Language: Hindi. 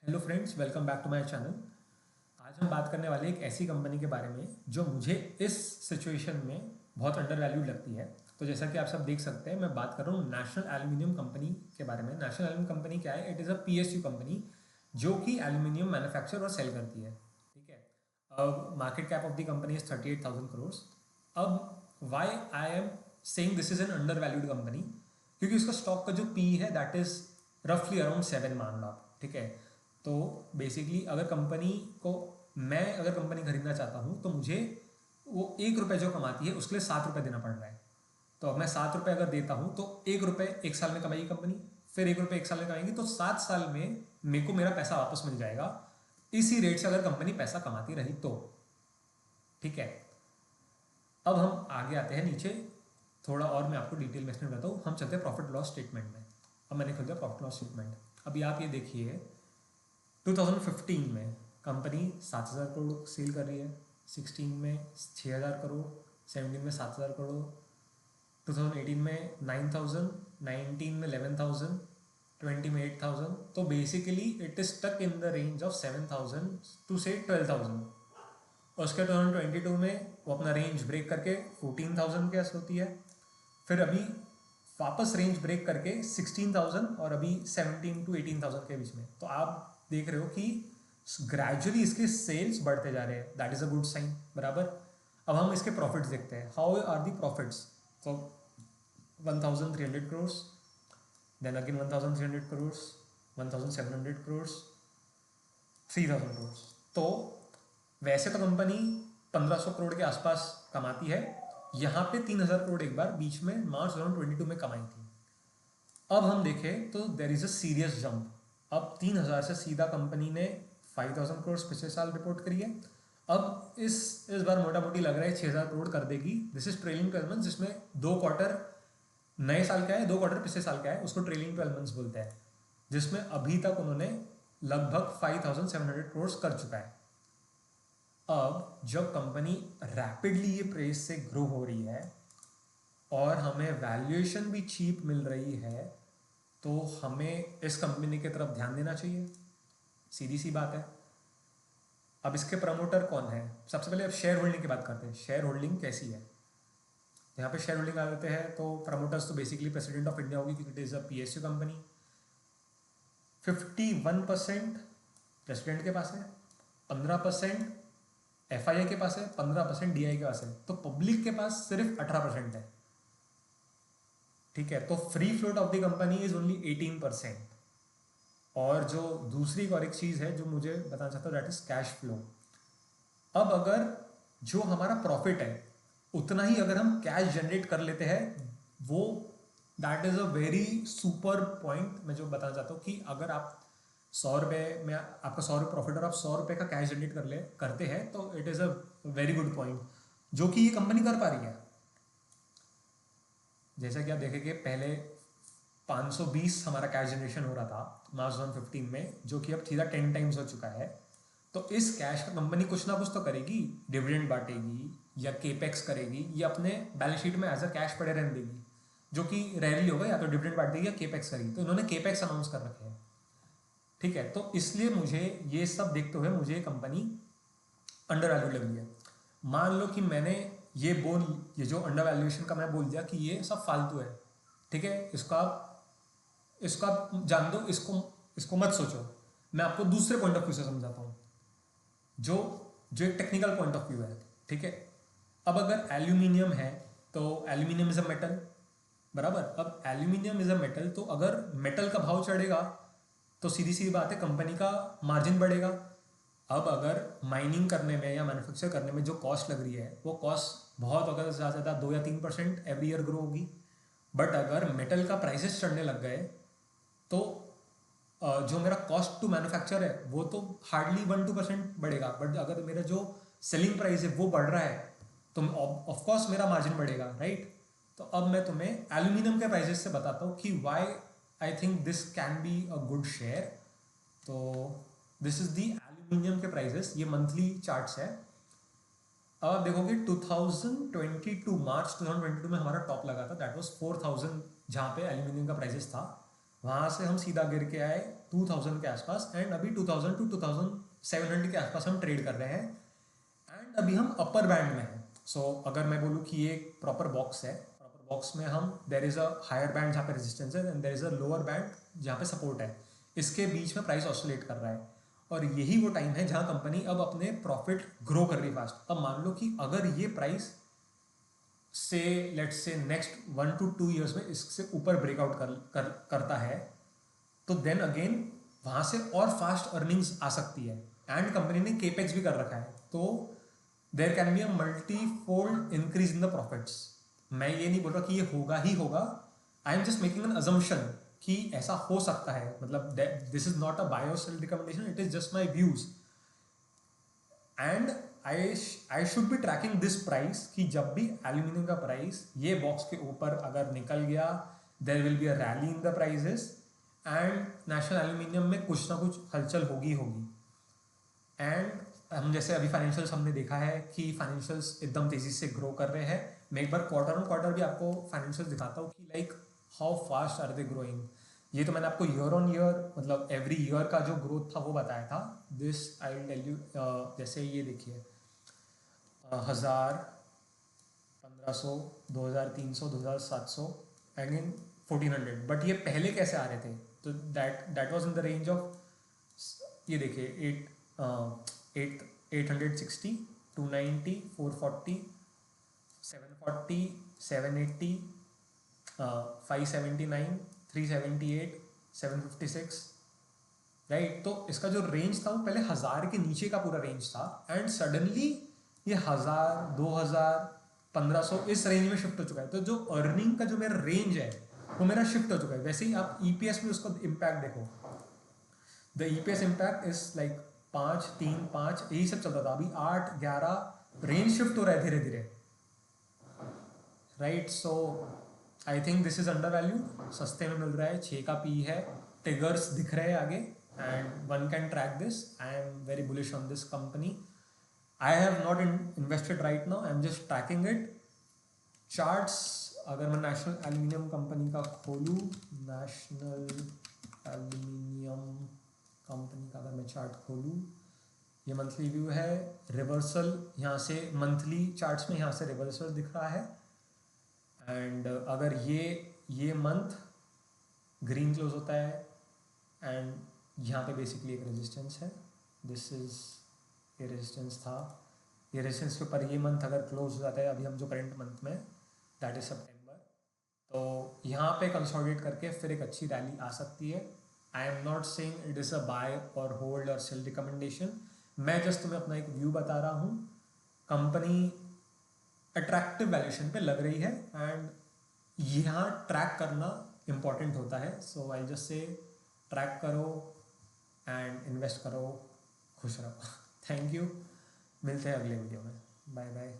Hello friends, welcome back to my channel. आज हम बात करने वाले एक ऐसी कंपनी के बारे में जो मुझे इस सिचुएशन में बहुत अंडर वैल्यूड लगती है। तो जैसा कि आप सब देख सकते हैं, मैं बात कर रहा हूँ नेशनल एल्यूमिनियम कंपनी के बारे में। नेशनल एल्यूमिनियम कंपनी क्या है? It is a PSU company जो कि एल्यूमिनियम मैन्युफैक्चर और सेल करती है। ठीक है। अब market cap of the company is 38,000 crore. अब why I am saying this is an undervalued company, क्योंकि उसका स्टॉक का जो पी है दैट इज रफली अराउंड 7 मान लो आप। ठीक है। तो बेसिकली अगर कंपनी खरीदना चाहता हूँ तो मुझे वो 1 रुपये जो कमाती है उसके लिए 7 रुपये देना पड़ रहा है। तो अब मैं 7 रुपये अगर देता हूँ तो 1 रुपये 1 साल में कमाएगी कंपनी, फिर 1 रुपये 1 साल में कमाएगी, तो 7 साल में मेरे को मेरा पैसा वापस मिल जाएगा। इसी रेट से अगर कंपनी पैसा कमाती रही तो। ठीक है। अब हम आगे आते हैं नीचे, थोड़ा और मैं आपको डिटेल में एक्सप्लेन करता हूँ। हम चलते हैं प्रॉफिट लॉस स्टेटमेंट में। अब मैंने खोल दिया प्रॉफिट लॉस स्टेटमेंट। अभी आप ये देखिए, 2015 में कंपनी 7,000 करोड़ सेल कर रही है, 16 में 6,000 करोड़, 17 में 7,000 करोड़, 2018 में 9,000, 19 में 11,000, 20 में 8,000। तो basically it is stuck in the range of 7,000 to से 12,000। और उसके 2022 में वो अपना रेंज ब्रेक करके 14,000 के आस होती है। फिर अभी वापस रेंज ब्रेक करके 16,000 और अभी 17 टू 18,000 के बीच में। तो आप देख रहे हो कि ग्रेजुअली इसके सेल्स बढ़ते जा रहे हैं। That is a good sign. बराबर। अब हम इसके प्रॉफिट्स देखते हैं। How are the profits? तो 1,300 करोड़, देन अगेन 1,300 करोड़, 1,700 करोड़, 3,000 करोड़। तो वैसे तो कंपनी 1,500 करोड़ के आसपास कमाती है। यहाँ पे 3,000 करोड़ एक बार बीच में मार्च 2022 में कमाई थी। अब हम देखें तो there is a serious jump. अब 3,000 से सीधा कंपनी ने 5,000 करोड़ पिछले साल रिपोर्ट करी है। अब इस बार मोटा मोटी लग रहा है 6,000 करोड़ कर देगी। दिस इज ट्रेलिंग 12 मंथ्स, जिसमें 2 क्वार्टर नए साल का है, 2 क्वार्टर पिछले साल का है, उसको ट्रेलिंग 12 मंथ्स बोलते हैं। जिसमें अभी तक उन्होंने लगभग 5,700 करोड़ कर चुका है। अब जब कंपनी रैपिडली ये प्रेस से ग्रो हो रही है और हमें वैल्यूएशन भी चीप मिल रही है, तो हमें इस कंपनी की तरफ ध्यान देना चाहिए। सीधी सी बात है। अब इसके प्रमोटर कौन है? सबसे पहले अब शेयर होल्डिंग की बात करते हैं। शेयर होल्डिंग कैसी है? यहाँ पे शेयर होल्डिंग आ जाते हैं तो प्रमोटर्स तो बेसिकली प्रेसिडेंट ऑफ इंडिया होगी, क्योंकि it is a PSU company. 51% president के पास है, 15% एफआईआई के पास है, 15% डीआई के पास है। तो पब्लिक के पास सिर्फ 18% है। ठीक है। तो free float of the company is only 18%। और जो दूसरी और एक चीज है जो मुझे बताना चाहता हूँ, दैट इज कैश फ्लो। अब अगर जो हमारा प्रॉफिट है उतना ही अगर हम कैश जनरेट कर लेते हैं, वो that is a very super point मैं जो बताना चाहता हूँ, कि अगर आप 100 रुपये में आपका 100 रुपये प्रॉफिट और आप 100 रुपये का कैश जनरेट करते हैं, तो it is a very good point जो कि ये कंपनी कर पा रही है। जैसा कि आप देखेंगे, पहले 520 हमारा कैश जनरेशन हो रहा था मार्च 2015 में, जो कि अब सीधा 10 टाइम्स हो चुका है। तो इस कैश का कंपनी कुछ ना कुछ तो करेगी, डिविडेंड बांटेगी या केपेक्स करेगी या अपने बैलेंस शीट में एज अ कैश पड़े रहने देगी, जो कि रेयरली होगा। या तो डिविडेंड बांट देगी या केपेक्स करेगी। तो इन्होंने केपेक्स अनाउंस कर रखे हैं। ठीक है। तो इसलिए मुझे ये सब देखते हुए मुझे ये कंपनी अंडर वैल्यू लगी है। मान लो कि मैंने ये जो अंडर वैल्यूएशन का मैं बोल दिया कि ये सब फालतू है। ठीक है। इसको आप जान दो, इसको इसको मत सोचो। मैं आपको दूसरे पॉइंट ऑफ व्यू से समझाता हूँ, जो जो एक टेक्निकल पॉइंट ऑफ व्यू है। ठीक है। अब अगर एल्यूमिनियम है तो एल्यूमिनियम इज अ मेटल। बराबर। अब एल्यूमिनियम इज अ मेटल, तो अगर मेटल का भाव चढ़ेगा तो सीधी सी बात है कंपनी का मार्जिन बढ़ेगा। अब अगर माइनिंग करने में या मैन्युफैक्चर करने में जो कॉस्ट लग रही है, वो कॉस्ट बहुत, अगर ज़्यादा से ज़्यादा 2 या 3% एवरी ईयर ग्रो होगी। बट अगर मेटल का प्राइसेस चढ़ने लग गए तो जो मेरा कॉस्ट टू मैन्युफैक्चर है वो तो हार्डली 1-2% बढ़ेगा। बट अगर मेरा जो सेलिंग प्राइस है वो बढ़ रहा है तो ऑफकोर्स मेरा मार्जिन बढ़ेगा, राइट। तो अब मैं तुम्हें एल्यूमिनियम के प्राइसेस से बताता हूँ कि why I think this can be a good share. तो दिस इज दी एल्यूमिनियम के प्राइसेस, ये मंथली चार्ट्स है। अब आप देखोगे 2022 मार्च 2022 में हमारा टॉप लगा था, दैट वाज 4,000, जहाँ पे एल्यूमिनियम का प्राइसेस था। वहाँ से हम सीधा गिर के आए 2000 के आसपास, एंड अभी 2000 टू 2700 के आसपास हम ट्रेड कर रहे हैं, एंड अभी हम अपर बैंड में हैं। सो अगर मैं बोलूँ कि ये एक प्रॉपर बॉक्स है, प्रॉपर बॉक्स में हम there is a higher band जहाँ पे रेजिस्टेंस है, and there is a lower band जहाँ पे सपोर्ट है, इसके बीच में प्राइस ऑसिलेट कर रहा है। और यही वो टाइम है जहाँ कंपनी अब अपने प्रॉफिट ग्रो कर रही है फास्ट। अब मान लो कि अगर ये प्राइस से let's say next 1 to 2 years में इससे ऊपर ब्रेकआउट करता है, तो देन अगेन वहाँ से और फास्ट अर्निंग्स आ सकती है, एंड कंपनी ने केपेक्स भी कर रखा है, तो there can be a multi fold increase in the profits. मैं ये नहीं बोल रहा कि ये होगा ही होगा, I am just making an assumption कि ऐसा हो सकता है। मतलब this is not a buy or sell recommendation, it is just my views, and I should be tracking this price कि जब भी एल्यूमिनियम का प्राइस ये बॉक्स के ऊपर अगर निकल गया, there will be a rally in the prices, and national aluminium में कुछ ना कुछ हलचल होगी होगी। एंड हम जैसे अभी फाइनेंशियल्स हमने देखा है कि फाइनेंशियल्स एकदम तेज़ी से ग्रो कर रहे हैं। मैं एक बार क्वार्टर ऑन क्वार्टर भी आपको फाइनेंशियल्स दिखाता हूँ कि like how fast are they growing. ये तो मैंने आपको ईयर ऑन ईयर मतलब एवरी ईयर का जो ग्रोथ था वो बताया था। This I will tell you, जैसे ये देखिए 1000, 1500, 2300, 2700, अगेन 1400, बट ये पहले कैसे आ रहे थे? तो that was in the range of, ये देखिए 860, 290, 440, 740, 780, 579, 378, 756, राइट। तो इसका जो रेंज था वो पहले 1000 के नीचे का पूरा रेंज था, एंड सडनली ये 1000, 2000, 1500 इस रेंज में शिफ्ट हो चुका है। तो जो अर्निंग का जो मेरा रेंज है वो मेरा शिफ्ट हो चुका है। वैसे ही आप ईपीएस में उसका इम्पैक्ट देखो, the EPS impact is like 5, 3, 5 यही सब चलता था, अभी 8, 11 रेंज शिफ्ट हो रहा है धीरे धीरे, right. So I think this is under value, सस्ते में मिल रहा है, 6 का पी है, टिगर्स दिख रहे हैं आगे, and one can track this. I am very bullish on this company. I have not invested right now, I am just tracking it. Charts अगर मैं नेशनल एल्यूमिनियम कंपनी का खोलूँ, नेशनल एल्यूमिनियम कंपनी का अगर मैं चार्ट खोलूँ, ये मंथली व्यू है, रिवर्सल यहाँ से मंथली चार्ट्स में यहाँ से रिवर्सल दिख रहा है, एंड अगर ये मंथ ग्रीन क्लोज होता है, एंड यहाँ पे बेसिकली एक रेजिस्टेंस है, दिस इज ये रेजिस्टेंस था, ये रेजिस्टेंस के ऊपर ये मंथ अगर क्लोज हो जाता है, अभी हम जो करंट मंथ में दैट इज सितंबर, तो यहाँ पे कंसोलिडेट करके फिर एक अच्छी रैली आ सकती है। I am not saying it is a buy और होल्ड और सेल रिकमेंडेशन, मैं जस्ट तुम्हें अपना एक व्यू बता रहा हूँ। कंपनी अट्रैक्टिव वैल्यूएशन पे लग रही है, एंड यहाँ ट्रैक करना इम्पॉर्टेंट होता है। सो आई जस्ट से ट्रैक करो एंड इन्वेस्ट करो, खुश रहो। थैंक यू, मिलते हैं अगले वीडियो में, बाय बाय।